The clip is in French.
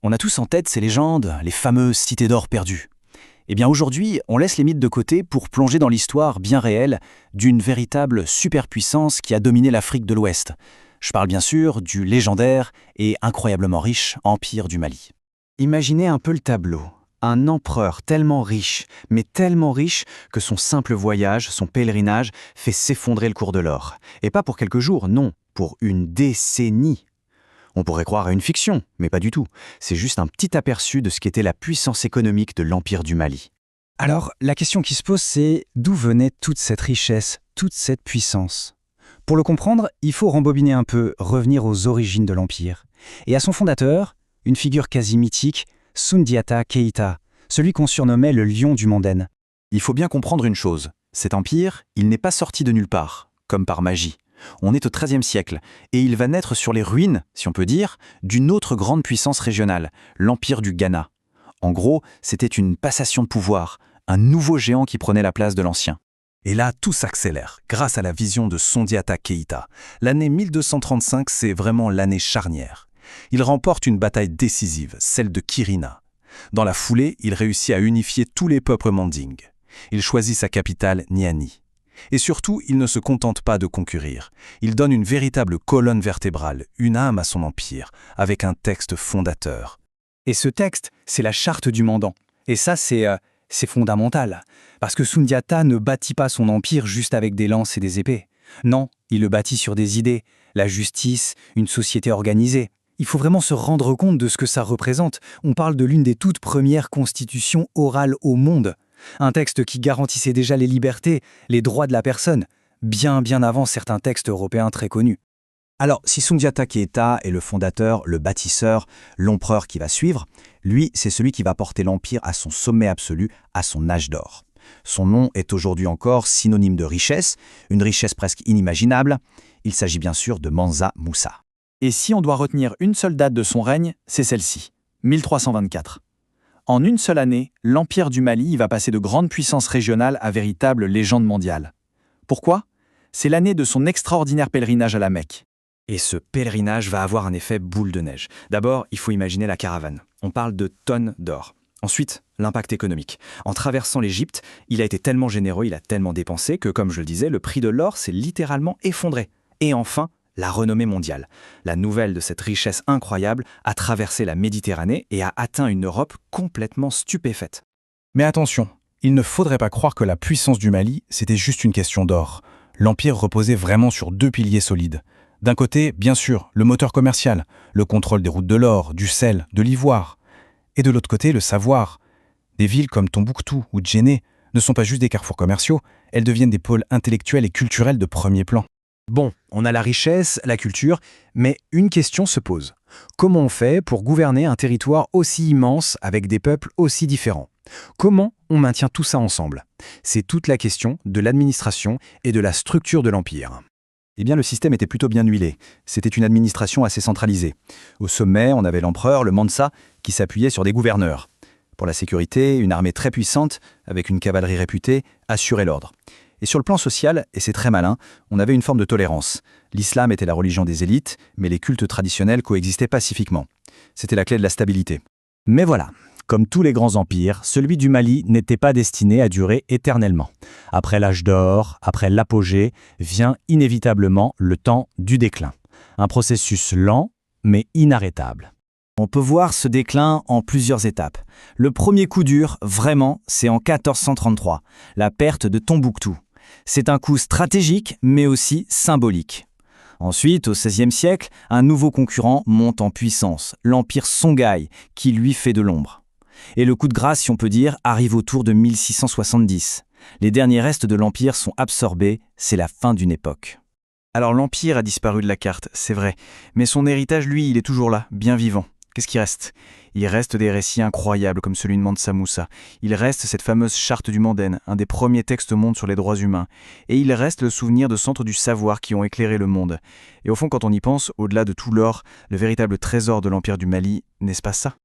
On a tous en tête ces légendes, les fameuses cités d'or perdues. Eh bien aujourd'hui, on laisse les mythes de côté pour plonger dans l'histoire bien réelle d'une véritable superpuissance qui a dominé l'Afrique de l'Ouest. Je parle bien sûr du légendaire et incroyablement riche Empire du Mali. Imaginez un peu le tableau. Un empereur tellement riche, mais tellement riche que son simple voyage, son pèlerinage, fait s'effondrer le cours de l'or. Et pas pour quelques jours, non, pour une décennie. On pourrait croire à une fiction, mais pas du tout. C'est juste un petit aperçu de ce qu'était la puissance économique de l'Empire du Mali. Alors, la question qui se pose, c'est d'où venait toute cette richesse, toute cette puissance? Pour le comprendre, il faut rembobiner un peu, revenir aux origines de l'Empire. Et à son fondateur, une figure quasi mythique, Soundiata Keïta, celui qu'on surnommait le lion du Mandème. Il faut bien comprendre une chose, cet empire, il n'est pas sorti de nulle part, comme par magie. On est au XIIIe siècle, et il va naître sur les ruines, si on peut dire, d'une autre grande puissance régionale, l'Empire du Ghana. En gros, c'était une passation de pouvoir, un nouveau géant qui prenait la place de l'ancien. Et là, tout s'accélère, grâce à la vision de Soundiata Keïta. L'année 1235, c'est vraiment l'année charnière. Il remporte une bataille décisive, celle de Kirina. Dans la foulée, il réussit à unifier tous les peuples mandingues. Il choisit sa capitale, Niani. Et surtout, il ne se contente pas de concourir. Il donne une véritable colonne vertébrale, une âme à son empire, avec un texte fondateur. Et ce texte, c'est la charte du Mandant. Et ça, c'est fondamental. Parce que Soundiata ne bâtit pas son empire juste avec des lances et des épées. Non, il le bâtit sur des idées, la justice, une société organisée. Il faut vraiment se rendre compte de ce que ça représente. On parle de l'une des toutes premières constitutions orales au monde. Un texte qui garantissait déjà les libertés, les droits de la personne, bien avant certains textes européens très connus. Alors, si Soundiata Keïta est le fondateur, le bâtisseur, l'empereur qui va suivre, lui, c'est celui qui va porter l'empire à son sommet absolu, à son âge d'or. Son nom est aujourd'hui encore synonyme de richesse, une richesse presque inimaginable. Il s'agit bien sûr de Mansa Moussa. Et si on doit retenir une seule date de son règne, c'est celle-ci, 1324. En une seule année, l'Empire du Mali va passer de grande puissance régionale à véritable légende mondiale. Pourquoi? C'est l'année de son extraordinaire pèlerinage à la Mecque. Et ce pèlerinage va avoir un effet boule de neige. D'abord, il faut imaginer la caravane. On parle de tonnes d'or. Ensuite, l'impact économique. En traversant l'Égypte, il a été tellement généreux, il a tellement dépensé que, comme je le disais, le prix de l'or s'est littéralement effondré. Et enfin, la renommée mondiale. La nouvelle de cette richesse incroyable a traversé la Méditerranée et a atteint une Europe complètement stupéfaite. Mais attention, il ne faudrait pas croire que la puissance du Mali, c'était juste une question d'or. L'empire reposait vraiment sur deux piliers solides. D'un côté, bien sûr, le moteur commercial, le contrôle des routes de l'or, du sel, de l'ivoire. Et de l'autre côté, le savoir. Des villes comme Tombouctou ou Djenné ne sont pas juste des carrefours commerciaux, elles deviennent des pôles intellectuels et culturels de premier plan. Bon, on a la richesse, la culture, mais une question se pose. Comment on fait pour gouverner un territoire aussi immense avec des peuples aussi différents? Comment on maintient tout ça ensemble? C'est toute la question de l'administration et de la structure de l'Empire. Eh bien, le système était plutôt bien huilé. C'était une administration assez centralisée. Au sommet, on avait l'empereur, le Mansa, qui s'appuyait sur des gouverneurs. Pour la sécurité, une armée très puissante, avec une cavalerie réputée, assurait l'ordre. Et sur le plan social, et c'est très malin, on avait une forme de tolérance. L'islam était la religion des élites, mais les cultes traditionnels coexistaient pacifiquement. C'était la clé de la stabilité. Mais voilà, comme tous les grands empires, celui du Mali n'était pas destiné à durer éternellement. Après l'âge d'or, après l'apogée, vient inévitablement le temps du déclin. Un processus lent, mais inarrêtable. On peut voir ce déclin en plusieurs étapes. Le premier coup dur, vraiment, c'est en 1433, la perte de Tombouctou. C'est un coup stratégique, mais aussi symbolique. Ensuite, au XVIe siècle, un nouveau concurrent monte en puissance, l'empire Songhai, qui lui fait de l'ombre. Et le coup de grâce, si on peut dire, arrive autour de 1670. Les derniers restes de l'empire sont absorbés, c'est la fin d'une époque. Alors l'empire a disparu de la carte, c'est vrai, mais son héritage, lui, il est toujours là, bien vivant. Qu'est-ce qui reste? Il reste des récits incroyables comme celui de Mansa Moussa. Il reste cette fameuse charte du Mandème, un des premiers textes au monde sur les droits humains. Et il reste le souvenir de centres du savoir qui ont éclairé le monde. Et au fond, quand on y pense, au-delà de tout l'or, le véritable trésor de l'Empire du Mali, n'est-ce pas ça?